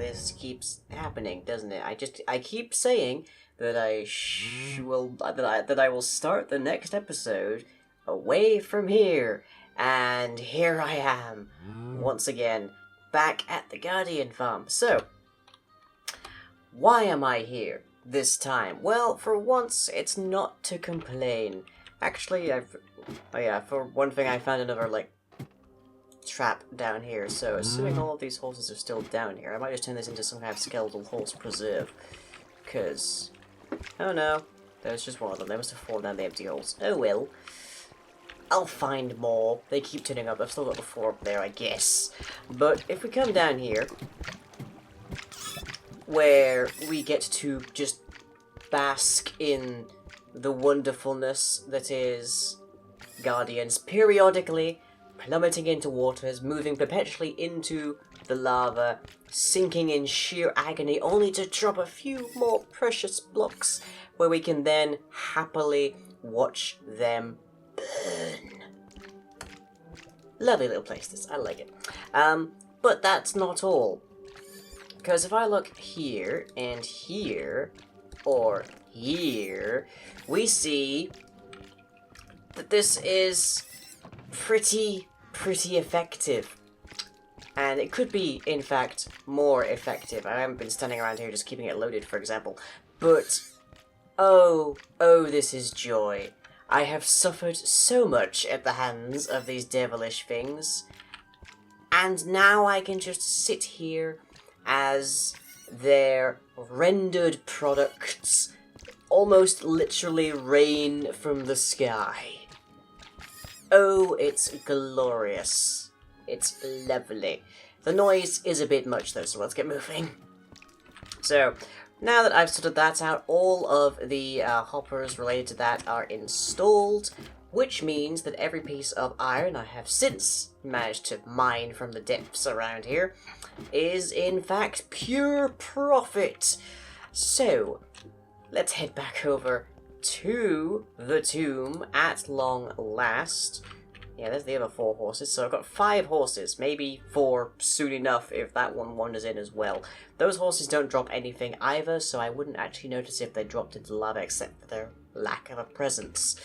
this keeps happening, doesn't it? I keep saying that I will start the next episode away from here, and here I am once again back at the Guardian Farm. So, why am I here this time? Well, for once, it's not to complain. Actually, for one thing, I found another trap down here, so assuming all of these horses are still down here, I might just turn this into some kind of skeletal horse preserve. Because, oh no, there's just one of them. They must have fallen down the empty holes. Oh well. I'll find more. They keep turning up. I've still got the 4 up there, I guess. But if we come down here, where we get to just bask in the wonderfulness that is Guardians, periodically plummeting into waters, moving perpetually into the lava, sinking in sheer agony, only to drop a few more precious blocks, where we can then happily watch them burn. Lovely little place, this. I like it. But that's not all. Because if I look here, and here, or here, we see that this is pretty effective. And it could be, in fact, more effective. I haven't been standing around here just keeping it loaded, for example. But, oh, this is joy. I have suffered so much at the hands of these devilish things. And now I can just sit here as their rendered products almost literally rain from the sky. Oh, it's glorious. It's lovely. The noise is a bit much though, so let's get moving. So, now that I've sorted that out, all of the hoppers related to that are installed, which means that every piece of iron I have since managed to mine from the depths around here is in fact pure profit. So, let's head back over to the tomb at long last. Yeah, there's the other 4 horses, so I've got 5 horses, maybe 4 soon enough if that one wanders in as well. Those horses don't drop anything either, so I wouldn't actually notice if they dropped into lava except for their lack of a presence.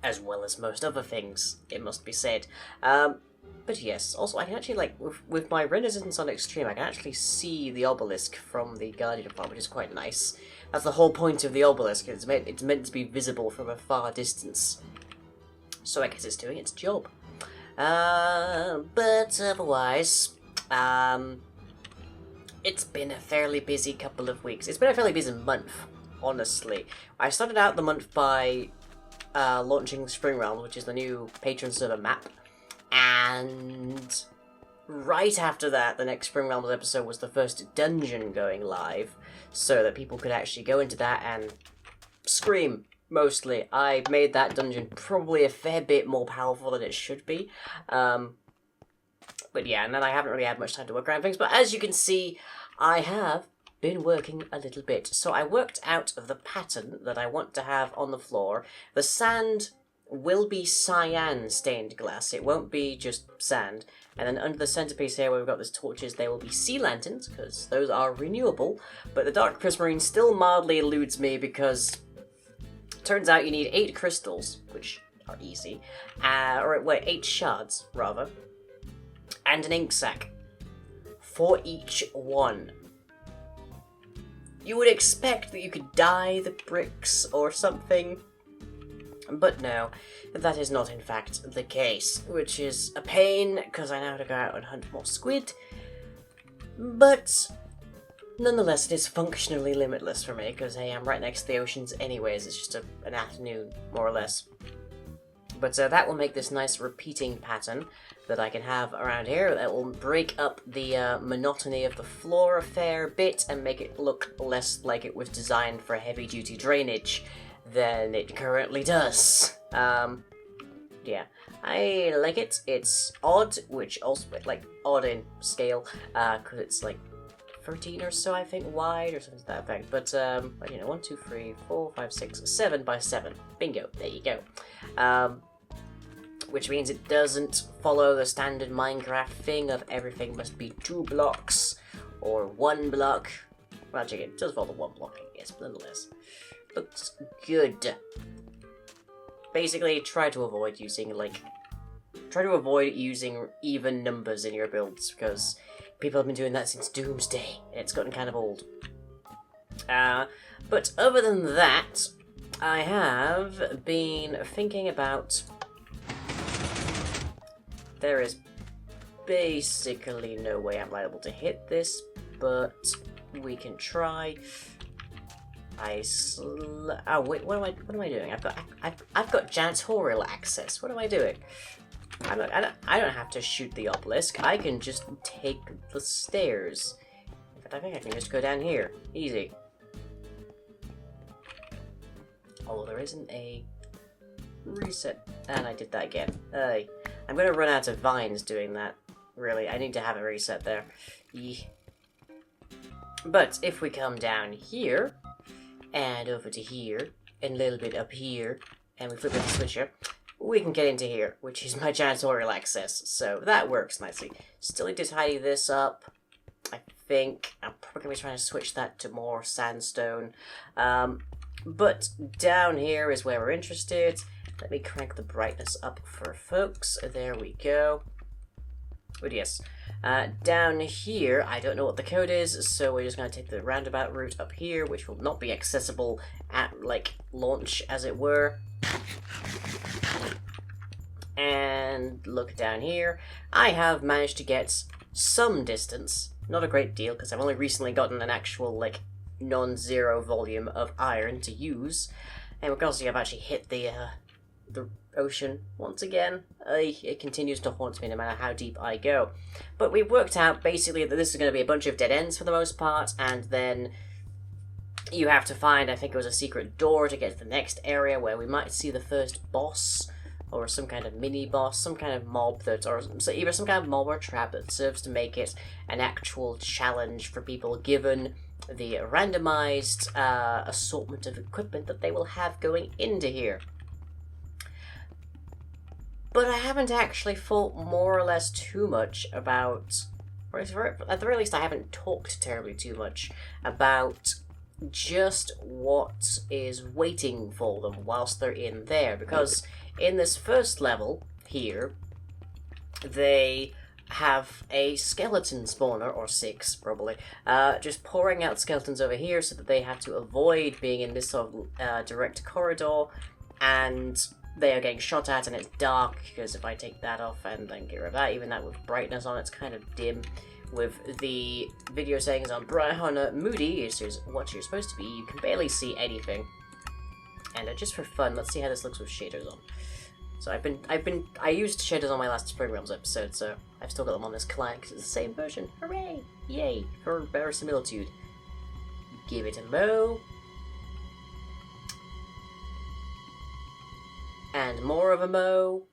As well as most other things, it must be said. But yes, also I can actually, with my Renaissance on Extreme, I can actually see the obelisk from the Guardian Farm, which is quite nice. That's the whole point of the obelisk, it's meant to be visible from a far distance. So I guess it's doing its job. But otherwise, it's been a fairly busy couple of weeks. It's been a fairly busy month, honestly. I started out the month by launching Spring Realms, which is the new patron server map. And right after that, the next Spring Realms episode was the first dungeon going live, so that people could actually go into that and scream. Mostly. I made that dungeon probably a fair bit more powerful than it should be. But yeah, and then I haven't really had much time to work around things. But as you can see, I have been working a little bit. So I worked out the pattern that I want to have on the floor. The sand will be cyan stained glass. It won't be just sand. And then under the centerpiece here where we've got these torches, they will be sea lanterns, because those are renewable. But the dark prismarine still mildly eludes me because turns out you need 8 crystals, which are easy, or wait, 8 shards, rather, and an ink sac for each one. You would expect that you could dye the bricks or something, but no, that is not in fact the case, which is a pain, because I now have to go out and hunt more squid, but nonetheless, it is functionally limitless for me, because hey, I'm right next to the oceans anyways, it's just an afternoon, more or less. But that will make this nice repeating pattern that I can have around here, that will break up the monotony of the floor a fair bit, and make it look less like it was designed for heavy-duty drainage than it currently does. Yeah, I like it. It's odd, which also, odd in scale, because it's 13 or so, I think, wide, or something to that effect. But, 1, 2, 3, 4, 5, 6, 7 by 7. Bingo, there you go. Which means it doesn't follow the standard Minecraft thing of everything must be 2 blocks or 1 block. Well, actually, it does follow the 1 block, I guess, but nonetheless. Looks good. Basically, try to avoid using even numbers in your builds, because people have been doing that since Doomsday, and it's gotten kind of old. But other than that, I have been thinking about... There is basically no way I'm liable to hit this, but we can try. Oh wait, what am I doing? I've got janitorial access. What am I doing? I don't have to shoot the obelisk. I can just take the stairs. In fact, I think I can just go down here. Easy. Oh, there isn't a reset. And I did that again. I'm gonna run out of vines doing that. Really, I need to have a reset there. But if we come down here, and over to here, and a little bit up here, and we flip the switcher, we can get into here, which is my janitorial access. So that works nicely. Still need to tidy this up. I think I'm probably going to be trying to switch that to more sandstone. But down here is where we're interested. Let me crank the brightness up for folks. There we go. But yes, down here, I don't know what the code is, so we're just going to take the roundabout route up here, which will not be accessible at, like, launch, as it were. And look down here. I have managed to get some distance. Not a great deal, because I've only recently gotten an actual, like, non-zero volume of iron to use. And because I've actually hit the ocean once again, it continues to haunt me no matter how deep I go. But we worked out basically that this is going to be a bunch of dead ends for the most part, and then you have to find, I think it was a secret door to get to the next area where we might see the first boss, or some kind of mini boss, some kind of mob that, or so either some kind of mob or trap that serves to make it an actual challenge for people, given the randomized assortment of equipment that they will have going into here. But I haven't actually thought more or less too much about, or at the very least I haven't talked terribly too much about just what is waiting for them whilst they're in there. Because in this first level here, they have a skeleton spawner, or 6 probably, just pouring out skeletons over here so that they have to avoid being in this sort of direct corridor, and they are getting shot at, and it's dark, because if I take that off and then get rid of that, even that with brightness on, it's kind of dim. With the video saying on moody, is what you're supposed to be, you can barely see anything. And just for fun, let's see how this looks with shaders on. So I used shaders on my last Spring Realms episode, so I've still got them on this client because it's the same version. Hooray! Yay! For verisimilitude. Give it a mo. And more of a mo.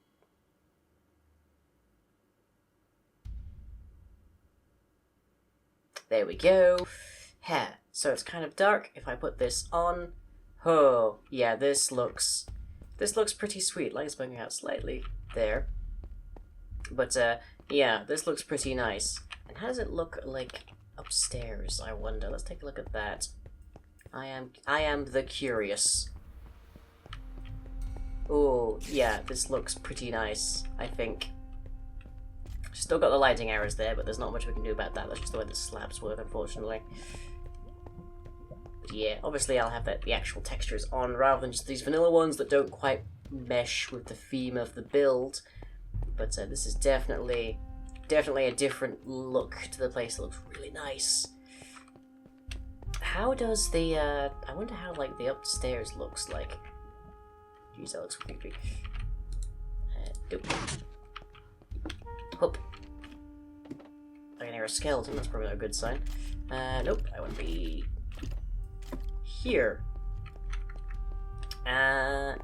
There we go. So it's kind of dark. If I put this on, oh yeah, this looks pretty sweet. Light's bugging out slightly there, but yeah, this looks pretty nice. And how does it look like upstairs? I wonder. Let's take a look at that. I am the curious. Oh, yeah, this looks pretty nice, I think. Still got the lighting errors there, but there's not much we can do about that. That's just the way the slabs work, unfortunately. But yeah, obviously I'll have the actual textures on, rather than just these vanilla ones that don't quite mesh with the theme of the build. But this is definitely a different look to the place. It looks really nice. How does the, I wonder how, like, the upstairs looks like. Jeez, that looks creepy. Nope. Whoop. I can hear a skeleton, that's probably not a good sign. Nope, I want to be here.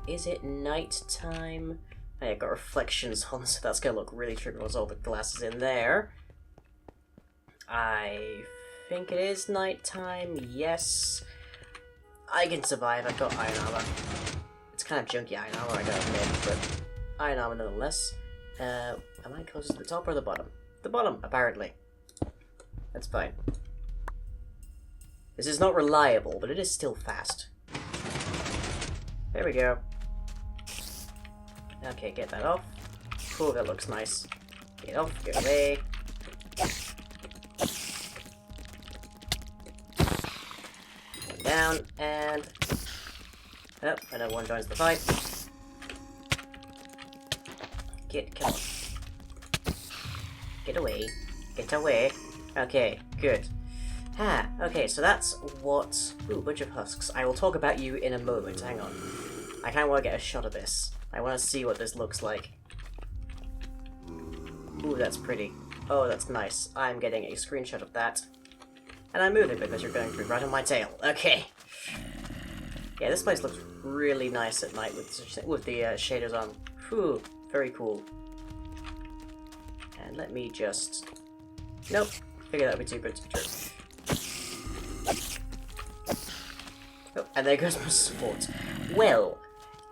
Is it night time? Oh, yeah, I've got reflections on, so that's gonna look really tricky with all the glasses in there. I think it is night time, yes. I can survive, I've got iron armor. It's kind of junky iron armor, I gotta admit, but iron armor nonetheless. Am I closest to the top or the bottom? The bottom, apparently. That's fine. This is not reliable, but it is still fast. There we go. Okay, get that off. Cool, that looks nice. Get off, get away. Down, and... Oh, another one joins the fight. Come on. Get away. Get away. Okay, good. Okay, so that's what... Ooh, bunch of husks. I will talk about you in a moment, hang on. I kinda wanna get a shot of this. I wanna see what this looks like. Ooh, that's pretty. Oh, that's nice. I'm getting a screenshot of that. And I'm moving because you're going to be right on my tail. Okay. Yeah, this place looks really nice at night with the shaders on. Whew, very cool. And let me just... Nope. Figure that would be too good to be true. Oh, and there goes my support. Well,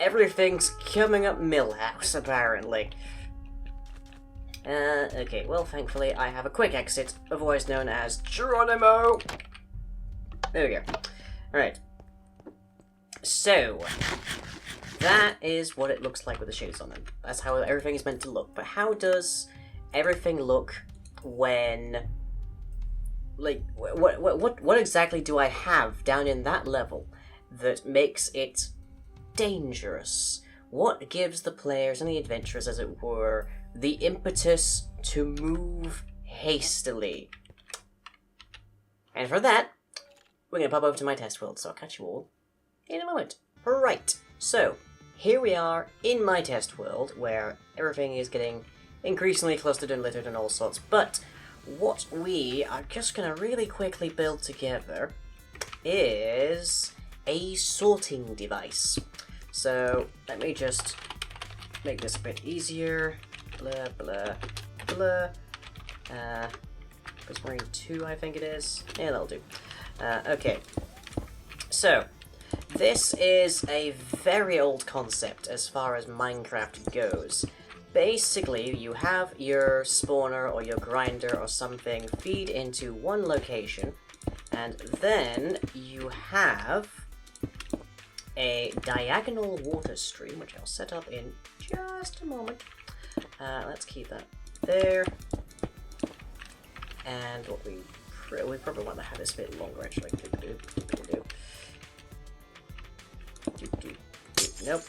everything's coming up Millhouse, apparently. Okay, well, thankfully, I have a quick exit, otherwise known as Geronimo! There we go. Alright. So, that is what it looks like with the shades on them. That's how everything is meant to look. But how does everything look when... Like, what exactly do I have down in that level that makes it dangerous? What gives the players and the adventurers, as it were, the impetus to move hastily? And for that, we're going to pop over to my test world, so I'll catch you all in a moment. Right, so here we are in my test world, where everything is getting increasingly clustered and littered and all sorts, but what we are just going to really quickly build together is a sorting device. So let me just make this a bit easier. Blah, blah, blah. Because we're in 2, I think it is. Yeah, that'll do. Okay. So, this is a very old concept as far as Minecraft goes. Basically, you have your spawner or your grinder or something feed into one location, and then you have a diagonal water stream, which I'll set up in just a moment. Let's keep that there. And what we probably want to have this a bit longer, actually. Nope.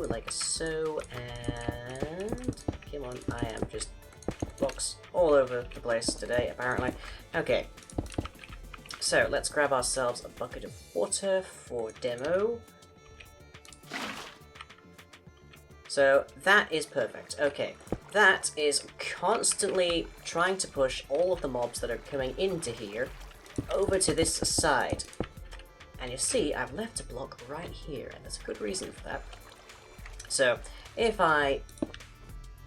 Like so, and... Come on, I am just blocks all over the place today, apparently. Okay. So, let's grab ourselves a bucket of water for demo. So, that is perfect. Okay. That is constantly trying to push all of the mobs that are coming into here over to this side. And you see, I've left a block right here, and there's a good reason for that. So, if I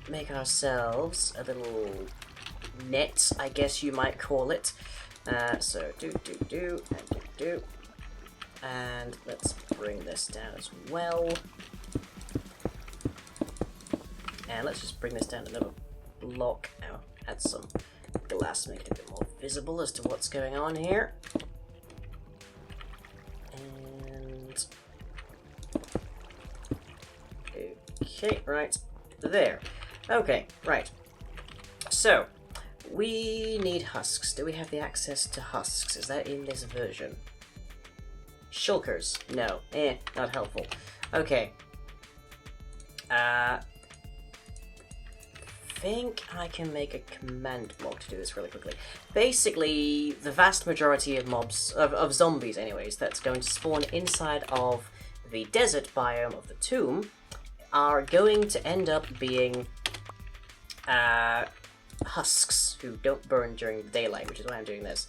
make ourselves a little net, I guess you might call it. So, do. And let's bring this down as well. And let's just bring this down another block. Now, add some glass, make it a bit more visible as to what's going on here. And... okay, right there. Okay, right. So, we need husks. Do we have the access to husks? Is that in this version? Shulkers. No. Not helpful. Okay. Think I can make a command block to do this really quickly. Basically, the vast majority of mobs, of zombies anyways, that's going to spawn inside of the desert biome of the tomb are going to end up being husks who don't burn during the daylight, which is why I'm doing this.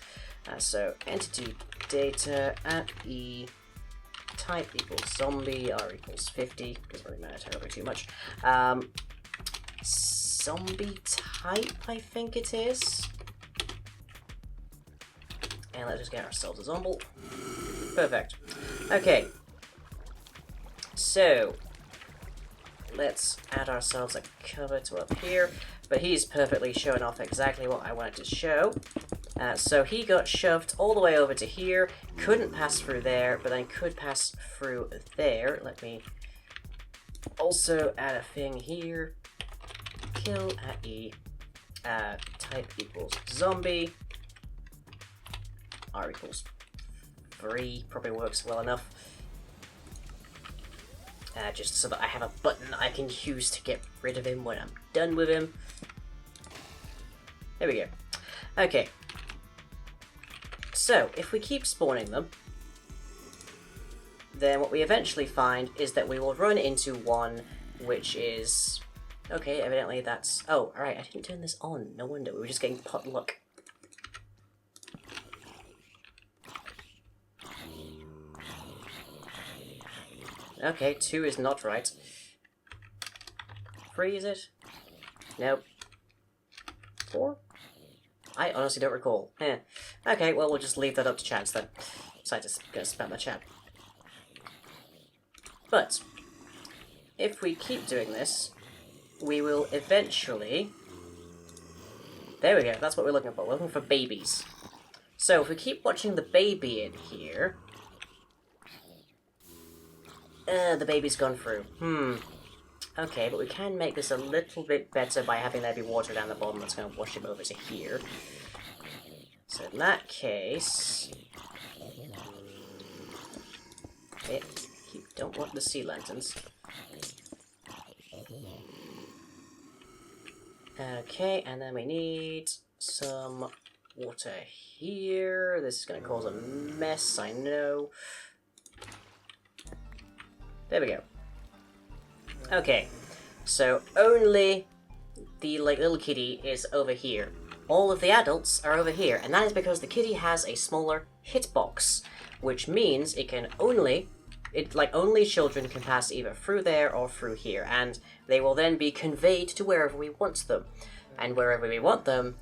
So entity data at e type equals zombie, r equals 50, doesn't really matter terribly too much. Zombie type, I think it is. And let's just get ourselves a zombie. Perfect. Okay. So, let's add ourselves a cover to up here. But he's perfectly showing off exactly what I wanted to show. So he got shoved all the way over to here, couldn't pass through there, but then could pass through there. Let me also add a thing here. Kill at E. Type equals zombie. R equals 3. Probably works well enough. Just so that I have a button I can use to get rid of him when I'm done with him. There we go. Okay. So, if we keep spawning them, then what we eventually find is that we will run into one which is... Okay, evidently that's... Oh, alright, I didn't turn this on. No wonder, we were just getting pot luck. Okay, 2 is not right. 3 is it? Nope. 4? I honestly don't recall. Eh. Okay, well, we'll just leave that up to chance then. So I just gonna spam my chat. But, if we keep doing this, we will eventually... There we go, that's what we're looking for. We're looking for babies. So, if we keep watching the baby in here... the baby's gone through. Okay, but we can make this a little bit better by having there be water down the bottom that's going to wash him over to here. So in that case... Okay, you don't want the sea lanterns. Okay, and then we need some water here. This is going to cause a mess, I know. There we go. Okay, so only the little kitty is over here. All of the adults are over here, and that is because the kitty has a smaller hitbox, which means it can only children can pass either through there or through here, and they will then be conveyed to wherever we want them. And wherever we want them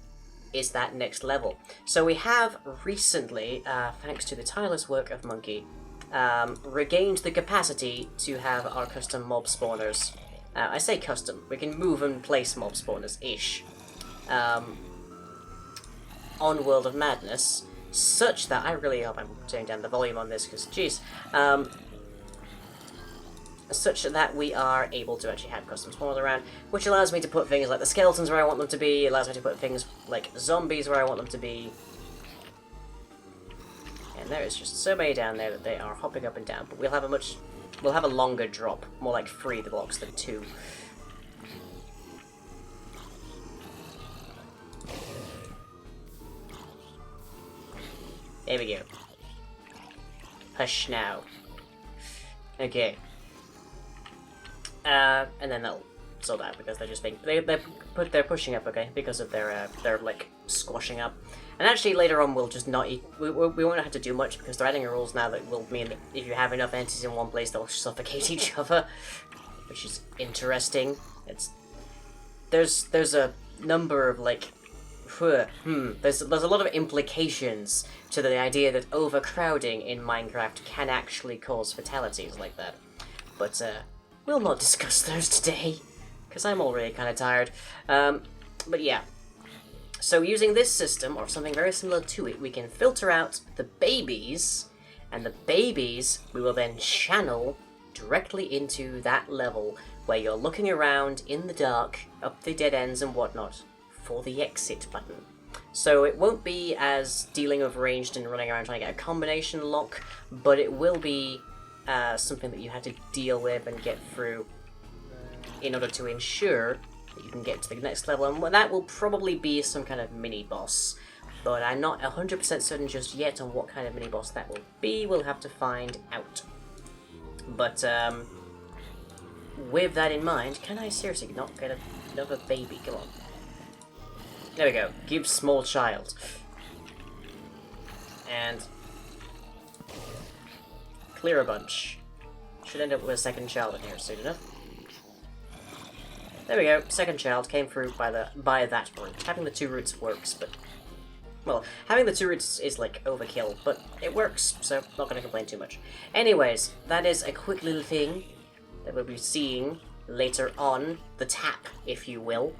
is that next level. So we have recently, thanks to the tireless work of Monkey, regained the capacity to have our custom mob spawners. I say custom, we can move and place mob spawners-ish on World of Madness, such that I really hope I'm turning down the volume on this because, jeez, such that we are able to actually have custom spawners around, which allows me to put things like the skeletons where I want them to be, allows me to put things like zombies where I want them to be. And there is just so many down there that they are hopping up and down, but we'll have a longer drop, more like 3 blocks than 2. There we go. Hush now. Okay. And then they'll sort out because they're just being they're pushing up, okay, because of their like squashing up. And actually later on we'll just not eat, we won't have to do much because they're adding rules now that will mean that if you have enough entities in one place they'll suffocate each other, which is interesting. There's a number of like there's a lot of implications to the idea that overcrowding in Minecraft can actually cause fatalities like that. But we'll not discuss those today, because I'm already kind of tired. But yeah. So using this system, or something very similar to it, we can filter out the babies, and the babies we will then channel directly into that level where you're looking around in the dark, up the dead ends and whatnot, for the exit button. So it won't be as dealing with ranged and running around trying to get a combination lock, but it will be something that you have to deal with and get through in order to ensure that you can get to the next level, and that will probably be some kind of mini-boss. But I'm not 100% certain just yet on what kind of mini-boss that will be. We'll have to find out. But, with that in mind, can I seriously not get another baby? Come on. There we go. Give small child. And clear a bunch. Should end up with a second child in here soon enough. There we go. Second child came through by that route. Having the 2 routes works, but well, having the 2 routes is like overkill, but it works, so not gonna complain too much. Anyways, that is a quick little thing that we'll be seeing later on, the tap, if you will.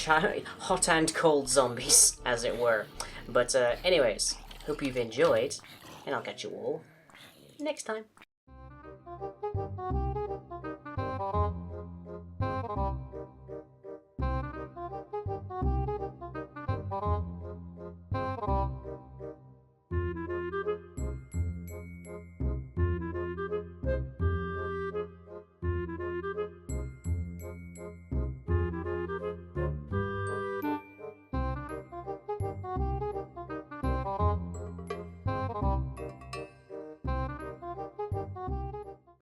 hot and cold zombies, as it were. But anyways, hope you've enjoyed, and I'll catch you all next time.